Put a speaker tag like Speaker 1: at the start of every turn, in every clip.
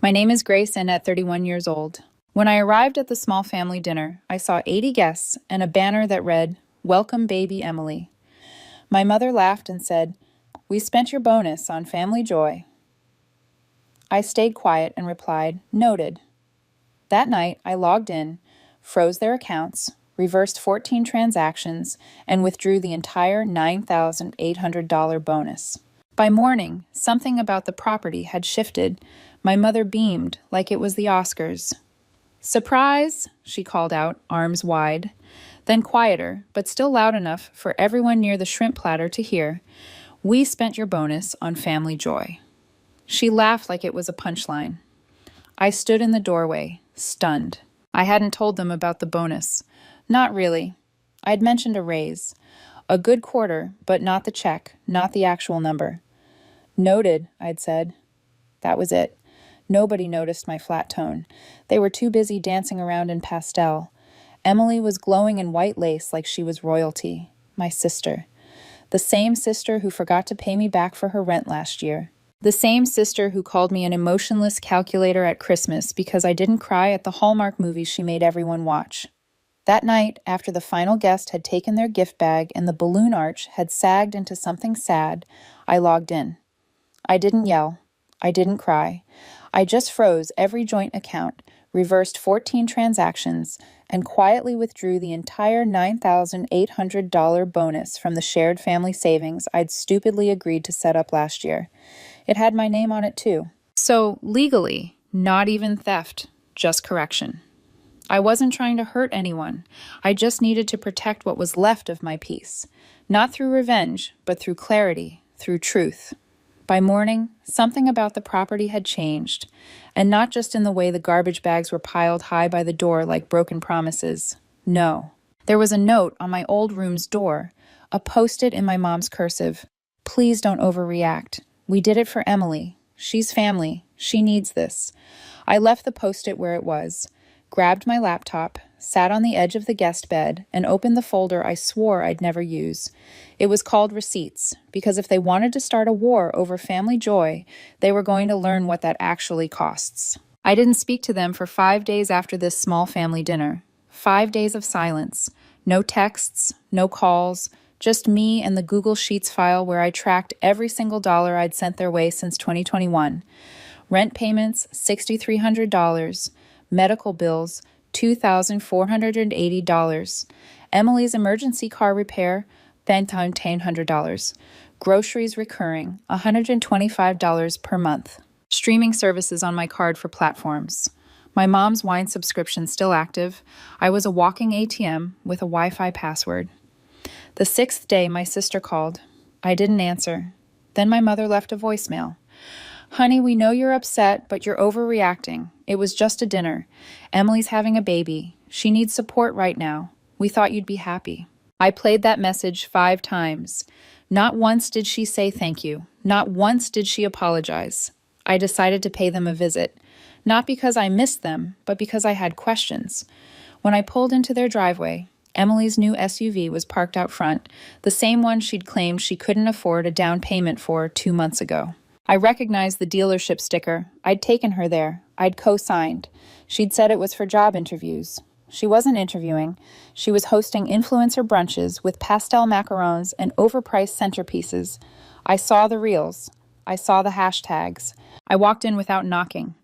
Speaker 1: My name is Grace, and at 31 years old. When I arrived at the small family dinner, I saw 80 guests and a banner that read, "Welcome, baby Emily." My mother laughed and said, "We spent your bonus on family joy." I stayed quiet and replied, "Noted." That night, I logged in, froze their accounts, reversed 14 transactions, and withdrew the entire $9,800 bonus. By morning, something about the property had shifted. My mother beamed like it was the Oscars. "Surprise!" she called out, arms wide. Then quieter, but still loud enough for everyone near the shrimp platter to hear, "We spent your bonus on family joy." She laughed like it was a punchline. I stood in the doorway, stunned. I hadn't told them about the bonus. Not really. I'd mentioned a raise. A good quarter, but not the check, not the actual number. "Noted," I'd said. That was it. Nobody noticed my flat tone. They were too busy dancing around in pastel. Emily was glowing in white lace like she was royalty. My sister. The same sister who forgot to pay me back for her rent last year. The same sister who called me an emotionless calculator at Christmas because I didn't cry at the Hallmark movies she made everyone watch. That night, after the final guest had taken their gift bag and the balloon arch had sagged into something sad, I logged in. I didn't yell. I didn't cry. I just froze every joint account, reversed 14 transactions, and quietly withdrew the entire $9,800 bonus from the shared family savings I'd stupidly agreed to set up last year. It had my name on it too. So, legally, not even theft, just correction. I wasn't trying to hurt anyone. I just needed to protect what was left of my peace. Not through revenge, but through clarity, through truth. By morning, something about the property had changed, and not just in the way the garbage bags were piled high by the door like broken promises. No. There was a note on my old room's door, a post-it in my mom's cursive. "Please don't overreact. We did it for Emily. She's family. She needs this." I left the post-it where it was, grabbed my laptop, sat on the edge of the guest bed, and opened the folder I swore I'd never use. It was called Receipts, because if they wanted to start a war over family joy, they were going to learn what that actually costs. I didn't speak to them for 5 days after this small family dinner. 5 days of silence. No texts, no calls, just me and the Google Sheets file where I tracked every single dollar I'd sent their way since 2021. Rent payments, $6,300. Medical bills, $2,480. Emily's emergency car repair, $1,900. Groceries recurring, $125 per month. Streaming services on my card for platforms. My mom's wine subscription still active. I was a walking ATM with a Wi-Fi password. The 6th day, my sister called. I didn't answer. Then my mother left a voicemail. "Honey, we know you're upset, but you're overreacting. It was just a dinner. Emily's having a baby. She needs support right now. We thought you'd be happy." I played that message 5 times. Not once did she say thank you. Not once did she apologize. I decided to pay them a visit. Not because I missed them, but because I had questions. When I pulled into their driveway, Emily's new SUV was parked out front, the same one she'd claimed she couldn't afford a down payment for 2 months ago. I recognized the dealership sticker. I'd taken her there. I'd co-signed. She'd said it was for job interviews. She wasn't interviewing. She was hosting influencer brunches with pastel macarons and overpriced centerpieces. I saw the reels. I saw the hashtags. I walked in without knocking.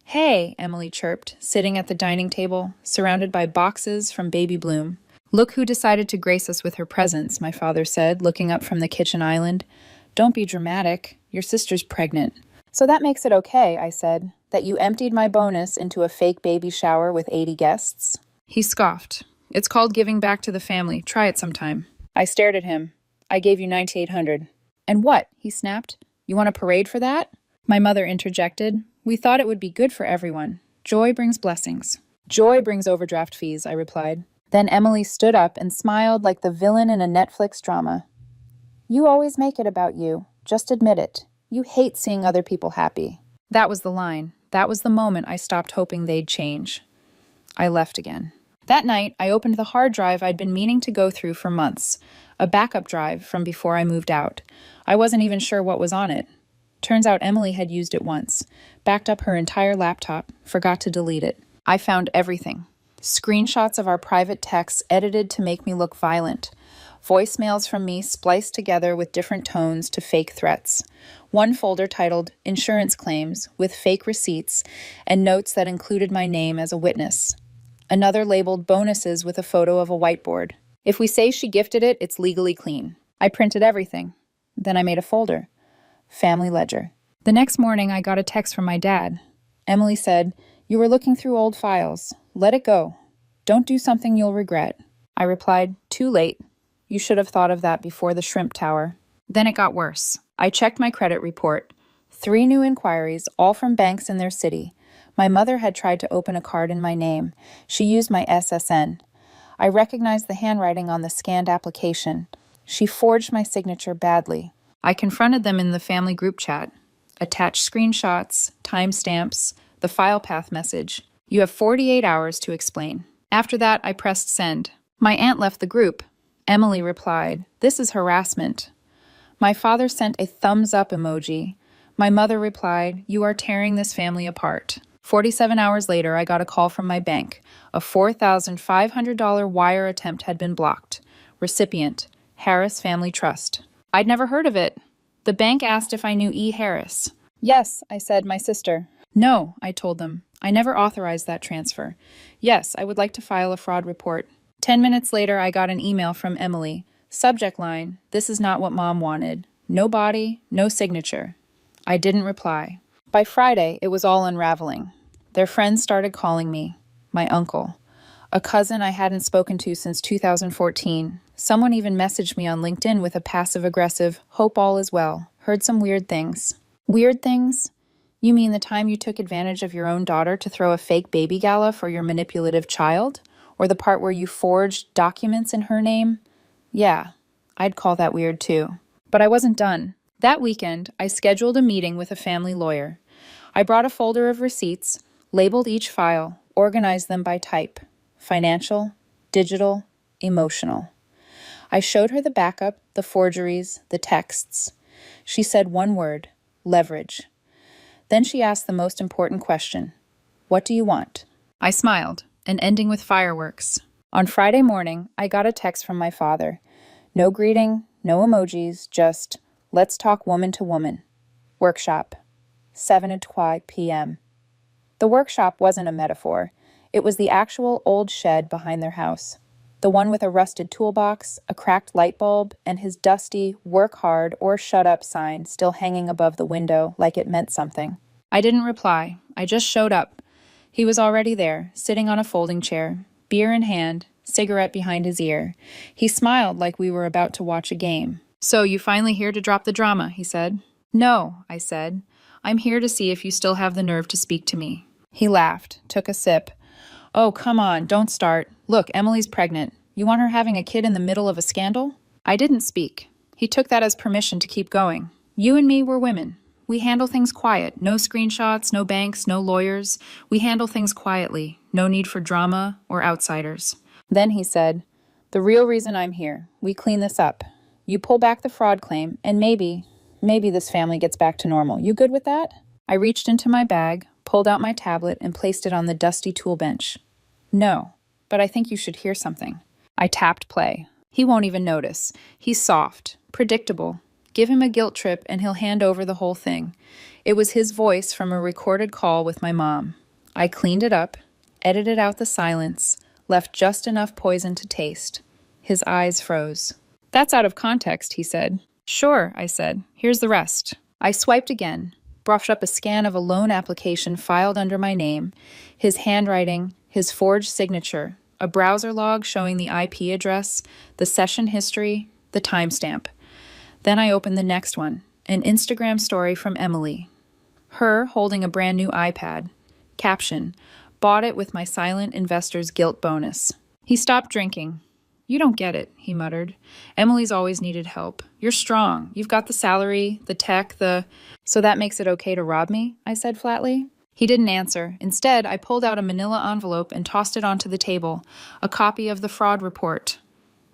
Speaker 1: "Hey," Emily chirped, sitting at the dining table, surrounded by boxes from Baby Bloom. "Look who decided to grace us with her presence," my father said, looking up from the kitchen island. "Don't be dramatic. Your sister's pregnant." "So that makes it okay," I said, "that you emptied my bonus into a fake baby shower with 80 guests?" He scoffed. "It's called giving back to the family. Try it sometime." I stared at him. "I gave you $9,800. "And what?" he snapped. "You want a parade for that?" My mother interjected. "We thought it would be good for everyone. Joy brings blessings." "Joy brings overdraft fees," I replied. Then Emily stood up and smiled like the villain in a Netflix drama. "You always make it about you. Just admit it. You hate seeing other people happy." That was the line. That was the moment I stopped hoping they'd change. I left again. That night, I opened the hard drive I'd been meaning to go through for months, a backup drive from before I moved out. I wasn't even sure what was on it. Turns out Emily had used it once, backed up her entire laptop, forgot to delete it. I found everything. Screenshots of our private texts edited to make me look violent. Voicemails from me spliced together with different tones to fake threats. One folder titled Insurance Claims with fake receipts and notes that included my name as a witness. Another labeled Bonuses with a photo of a whiteboard. If we say she gifted it, it's legally clean. I printed everything. Then I made a folder. Family Ledger. The next morning, I got a text from my dad. Emily said, "You were looking through old files. Let it go. Don't do something you'll regret." I replied, "Too late. You should have thought of that before the shrimp tower." Then it got worse. I checked my credit report. 3 new inquiries, all from banks in their city. My mother had tried to open a card in my name. She used my SSN. I recognized the handwriting on the scanned application. She forged my signature badly. I confronted them in the family group chat. Attached screenshots, timestamps, the file path message. "You have 48 hours to explain." After that, I pressed send. My aunt left the group. Emily replied, "This is harassment." My father sent a thumbs up emoji. My mother replied, "You are tearing this family apart." 47 hours later, I got a call from my bank. A $4,500 wire attempt had been blocked. Recipient, Harris Family Trust. I'd never heard of it. The bank asked if I knew E. Harris. "Yes," I said, "my sister." "No," I told them. "I never authorized that transfer." "Yes, I would like to file a fraud report." 10 minutes later, I got an email from Emily. Subject line, "This is not what Mom wanted." No body, no signature. I didn't reply. By Friday, it was all unraveling. Their friends started calling me. My uncle. A cousin I hadn't spoken to since 2014. Someone even messaged me on LinkedIn with a passive-aggressive, "Hope all is well. Heard some weird things." Weird things? You mean the time you took advantage of your own daughter to throw a fake baby gala for your manipulative child? Or the part where you forged documents in her name? Yeah, I'd call that weird too. But I wasn't done. That weekend, I scheduled a meeting with a family lawyer. I brought a folder of receipts, labeled each file, organized them by type: financial, digital, emotional. I showed her the backup, the forgeries, the texts. She said one word: leverage. Then she asked the most important question: "What do you want?" I smiled, and ending with fireworks. On Friday morning, I got a text from my father. No greeting, no emojis, just, "Let's talk woman to woman." Workshop. 7:00 p.m. The workshop wasn't a metaphor. It was the actual old shed behind their house. The one with a rusted toolbox, a cracked light bulb, and his dusty "work hard or shut up" sign still hanging above the window like it meant something. I didn't reply. I just showed up. He was already there, sitting on a folding chair, beer in hand, cigarette behind his ear. He smiled like we were about to watch a game. "So you finally here to drop the drama," he said. "No," I said. "I'm here to see if you still have the nerve to speak to me." He laughed, took a sip. "Oh, come on, don't start. Look, Emily's pregnant. You want her having a kid in the middle of a scandal?" I didn't speak. He took that as permission to keep going. "You and me, we're women. We handle things quiet. No screenshots, no banks, no lawyers. We handle things quietly. No need for drama or outsiders." Then he said, "The real reason I'm here. We clean this up. You pull back the fraud claim, and maybe this family gets back to normal. You good with that?" I reached into my bag, pulled out my tablet, and placed it on the dusty tool bench. "No, but I think you should hear something." I tapped play. He won't even notice. He's soft, predictable. Give him a guilt trip and he'll hand over the whole thing. It was his voice from a recorded call with my mom. I cleaned it up, edited out the silence, left just enough poison to taste. His eyes froze. "That's out of context," he said. "Sure," I said. "Here's the rest." I swiped again, brushed up a scan of a loan application filed under my name, his handwriting, his forged signature, a browser log showing the IP address, the session history, the timestamp. Then I opened the next one, an Instagram story from Emily. Her holding a brand new iPad. Caption, "Bought it with my silent investor's guilt bonus." He stopped drinking. "You don't get it," he muttered. "Emily's always needed help. You're strong. You've got the salary, the tech, So that makes it okay to rob me?" I said flatly. He didn't answer. Instead, I pulled out a manila envelope and tossed it onto the table, a copy of the fraud report.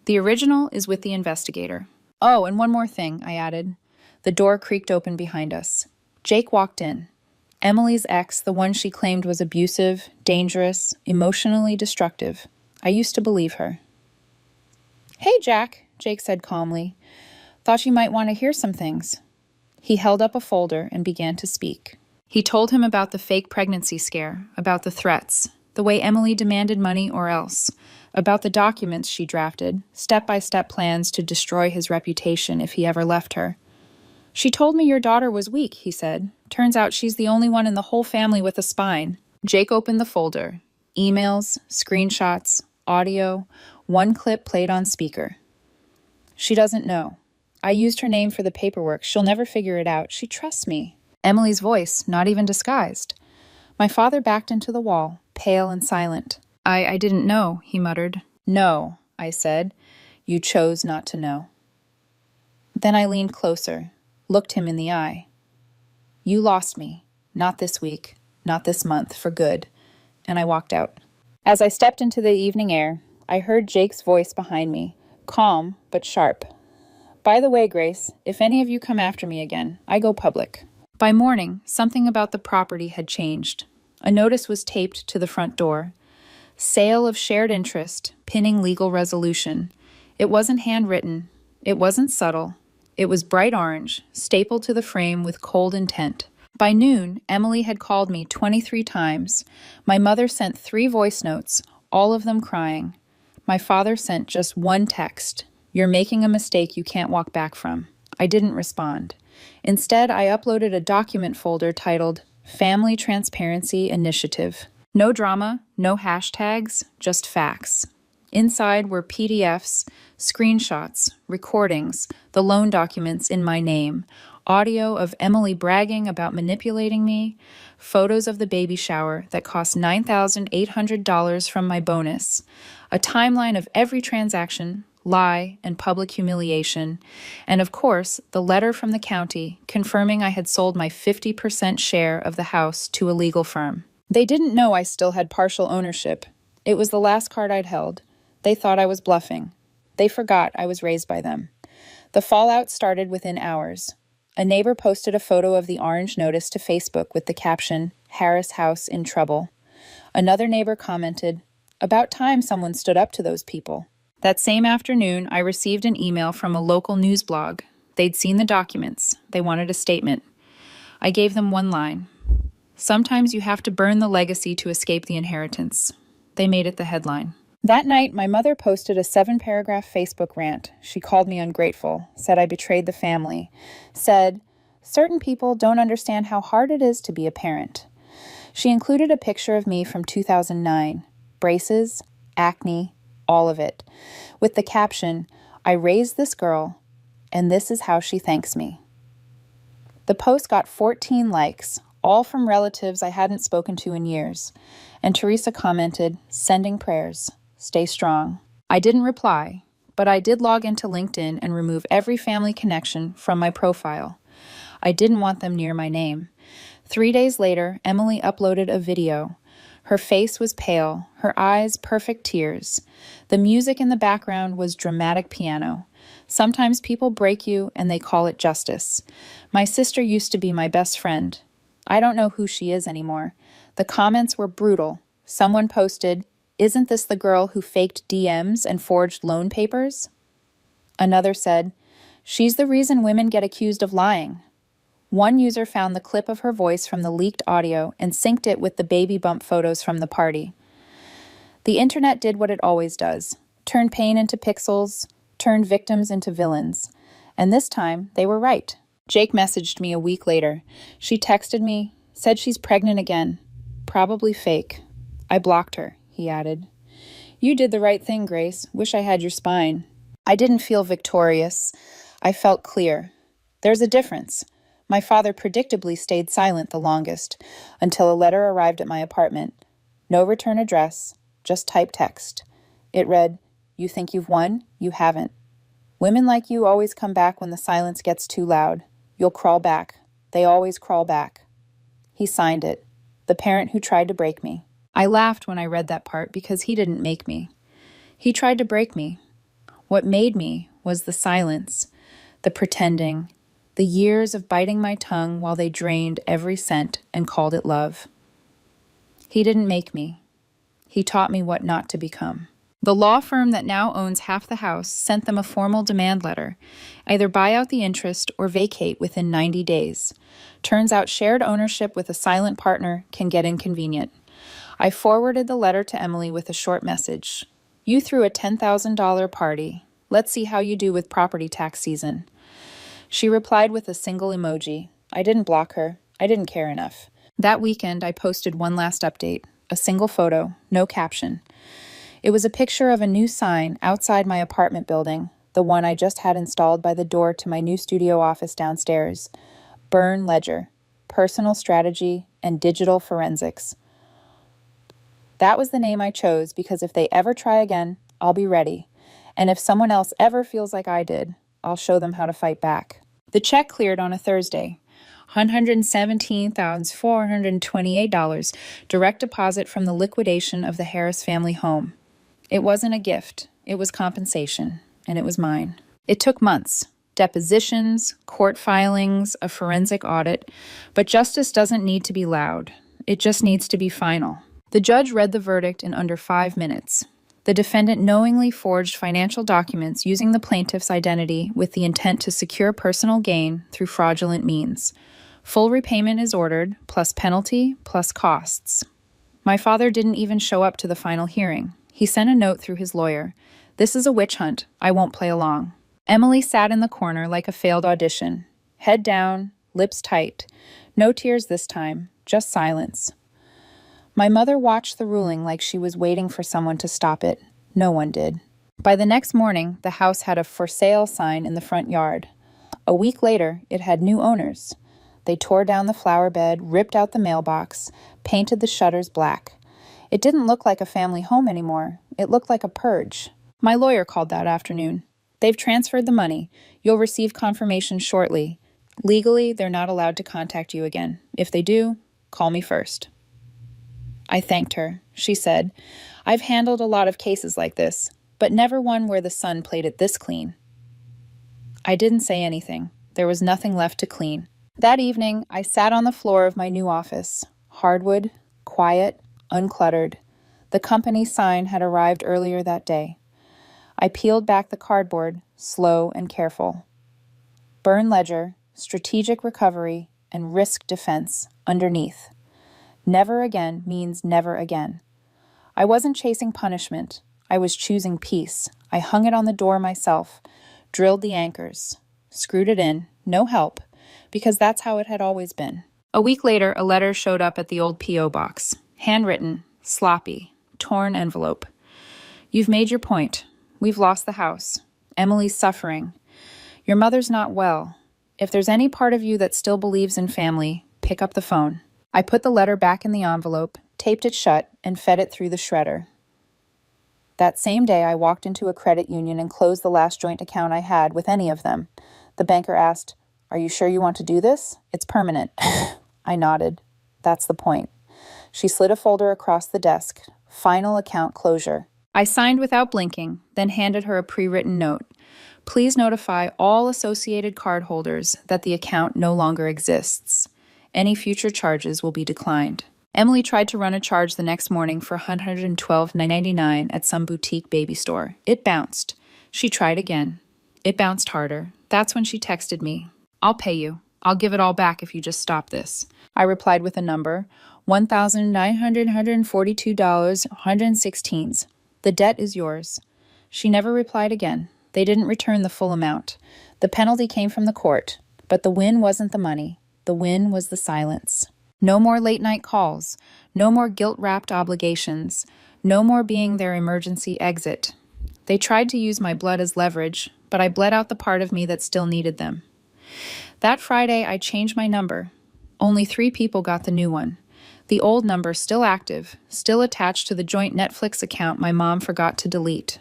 Speaker 1: "The original is with the investigator." "Oh, and one more thing," I added. The door creaked open behind us. Jake walked in. Emily's ex, the one she claimed was abusive, dangerous, emotionally destructive. I used to believe her. "Hey, Jack," Jake said calmly. "Thought you might want to hear some things." He held up a folder and began to speak. He told him about the fake pregnancy scare, about the threats, the way Emily demanded money or else, about the documents she drafted, step-by-step plans to destroy his reputation if he ever left her. "She told me your daughter was weak," he said. "Turns out she's the only one in the whole family with a spine." Jake opened the folder. Emails, screenshots, audio, one clip played on speaker. "She doesn't know. I used her name for the paperwork. She'll never figure it out. She trusts me." Emily's voice, not even disguised. My father backed into the wall, pale and silent. I didn't know," he muttered. "No," I said. "You chose not to know." Then I leaned closer, looked him in the eye. "You lost me. Not this week, not this month, for good." And I walked out. As I stepped into the evening air, I heard Jake's voice behind me, calm but sharp. "By the way, Grace, if any of you come after me again, I go public." By morning, something about the property had changed. A notice was taped to the front door. Sale of shared interest, pinning legal resolution. It wasn't handwritten. It wasn't subtle. It was bright orange, stapled to the frame with cold intent. By noon, Emily had called me 23 times. My mother sent 3 voice notes, all of them crying. My father sent just one text. "You're making a mistake you can't walk back from." I didn't respond. Instead, I uploaded a document folder titled Family Transparency Initiative. No drama, no hashtags, just facts. Inside were PDFs, screenshots, recordings, the loan documents in my name, audio of Emily bragging about manipulating me, photos of the baby shower that cost $9,800 from my bonus, a timeline of every transaction, lie, and public humiliation, and of course, the letter from the county confirming I had sold my 50% share of the house to a legal firm. They didn't know I still had partial ownership. It was the last card I'd held. They thought I was bluffing. They forgot I was raised by them. The fallout started within hours. A neighbor posted a photo of the orange notice to Facebook with the caption, "Harris House in Trouble." Another neighbor commented, "About time someone stood up to those people." That same afternoon, I received an email from a local news blog. They'd seen the documents. They wanted a statement. I gave them one line. "Sometimes you have to burn the legacy to escape the inheritance." They made it the headline. That night, my mother posted a 7-paragraph Facebook rant. She called me ungrateful, said I betrayed the family, said, "Certain people don't understand how hard it is to be a parent." She included a picture of me from 2009, braces, acne, all of it, with the caption, "I raised this girl, and this is how she thanks me." The post got 14 likes, all from relatives I hadn't spoken to in years, and Teresa commented, "Sending prayers. Stay strong." I didn't reply, but I did log into LinkedIn and remove every family connection from my profile. I didn't want them near my name. 3 days later, Emily uploaded a video. Her face was pale, her eyes perfect tears. The music in the background was dramatic piano. Sometimes people break you and they call it justice. My sister used to be my best friend. I don't know who she is anymore. The comments were brutal. Someone posted, "Isn't this the girl who faked DMs and forged loan papers?" Another said, "She's the reason women get accused of lying." One user found the clip of her voice from the leaked audio and synced it with the baby bump photos from the party. The internet did what it always does, turned pain into pixels, turned victims into villains. And this time, they were right. Jake messaged me a week later. She texted me, said she's pregnant again. Probably fake. I blocked her, he added. "You did the right thing, Grace. Wish I had your spine." I didn't feel victorious. I felt clear. There's a difference. My father predictably stayed silent the longest, until a letter arrived at my apartment. No return address, just typed text. It read, "You think you've won? You haven't. Women like you always come back when the silence gets too loud. You'll crawl back. They always crawl back." He signed it, the parent who tried to break me. I laughed when I read that part because he didn't make me. He tried to break me. What made me was the silence, the pretending, The years of biting my tongue while they drained every cent and called it love. He didn't make me. He taught me what not to become. The law firm that now owns half the house sent them a formal demand letter. Either buy out the interest or vacate within 90 days. Turns out shared ownership with a silent partner can get inconvenient. I forwarded the letter to Emily with a short message. You threw a $10,000 party. Let's see how you do with property tax season. She replied with a single emoji. I didn't block her. I didn't care enough. That weekend, I posted one last update. A single photo, no caption. It was a picture of a new sign outside my apartment building, the one I just had installed by the door to my new studio office downstairs. Burn Ledger, Personal Strategy and Digital Forensics. That was the name I chose because if they ever try again, I'll be ready. And if someone else ever feels like I did, I'll show them how to fight back. The check cleared on a Thursday. $117,428 direct deposit from the liquidation of the Harris family home. It wasn't a gift, it was compensation, and it was mine. It took months, depositions, court filings, a forensic audit, but justice doesn't need to be loud. It just needs to be final. The judge read the verdict in under 5 minutes. The defendant knowingly forged financial documents using the plaintiff's identity with the intent to secure personal gain through fraudulent means. Full repayment is ordered, plus penalty, plus costs. My father didn't even show up to the final hearing. He sent a note through his lawyer. This is a witch hunt. I won't play along. Emily sat in the corner like a failed audition. Head down, lips tight. No tears this time, just silence. My mother watched the ruling like she was waiting for someone to stop it. No one did. By the next morning, the house had a for sale sign in the front yard. A week later, it had new owners. They tore down the flower bed, ripped out the mailbox, painted the shutters black. It didn't look like a family home anymore. It looked like a purge. My lawyer called that afternoon. They've transferred the money. You'll receive confirmation shortly. Legally, they're not allowed to contact you again. If they do, call me first. I thanked her. She said, I've handled a lot of cases like this, but never one where the son played it this clean. I didn't say anything. There was nothing left to clean. That evening, I sat on the floor of my new office. Hardwood, quiet, uncluttered. The company sign had arrived earlier that day. I peeled back the cardboard, slow and careful. Burn Ledger, Strategic Recovery, and Risk Defense underneath. Never again means never again. I wasn't chasing punishment. I was choosing peace. I hung it on the door myself, drilled the anchors, screwed it in, no help, because that's how it had always been. A week later, a letter showed up at the old P.O. box. Handwritten, sloppy, torn envelope. You've made your point. We've lost the house. Emily's suffering. Your mother's not well. If there's any part of you that still believes in family, pick up the phone. I put the letter back in the envelope, taped it shut, and fed it through the shredder. That same day, I walked into a credit union and closed the last joint account I had with any of them. The banker asked, "Are you sure you want to do this? It's permanent." I nodded. That's the point. She slid a folder across the desk. Final account closure. I signed without blinking, then handed her a pre-written note. Please notify all associated cardholders that the account no longer exists. Any future charges will be declined. Emily tried to run a charge the next morning for $112.99 at some boutique baby store. It bounced. She tried again. It bounced harder. That's when she texted me. I'll pay you. I'll give it all back if you just stop this. I replied with a number, $1,942.16. The debt is yours. She never replied again. They didn't return the full amount. The penalty came from the court, but the win wasn't the money. The win was the silence. No more late-night calls. No more guilt-wrapped obligations. No more being their emergency exit. They tried to use my blood as leverage, but I bled out the part of me that still needed them. That Friday, I changed my number. Only 3 people got the new one. The old number still active, still attached to the joint Netflix account my mom forgot to delete.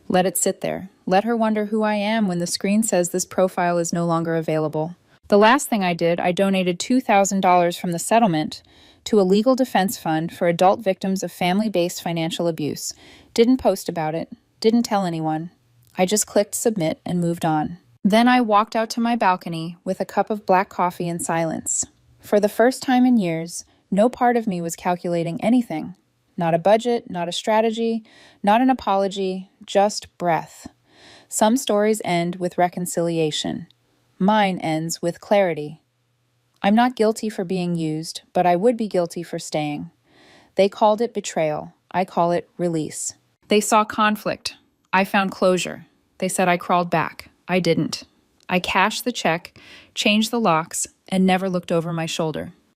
Speaker 1: Let it sit there. Let her wonder who I am when the screen says this profile is no longer available. The last thing I did, I donated $2,000 from the settlement to a legal defense fund for adult victims of family-based financial abuse. Didn't post about it. Didn't tell anyone. I just clicked submit and moved on. Then I walked out to my balcony with a cup of black coffee in silence. For the first time in years, no part of me was calculating anything. Not a budget, not a strategy, not an apology, just breath. Some stories end with reconciliation. Mine ends with clarity. I'm not guilty for being used, but I would be guilty for staying. They called it betrayal. I call it release. They saw conflict. I found closure. They said I crawled back. I didn't. I cashed the check, changed the locks, and never looked over my shoulder.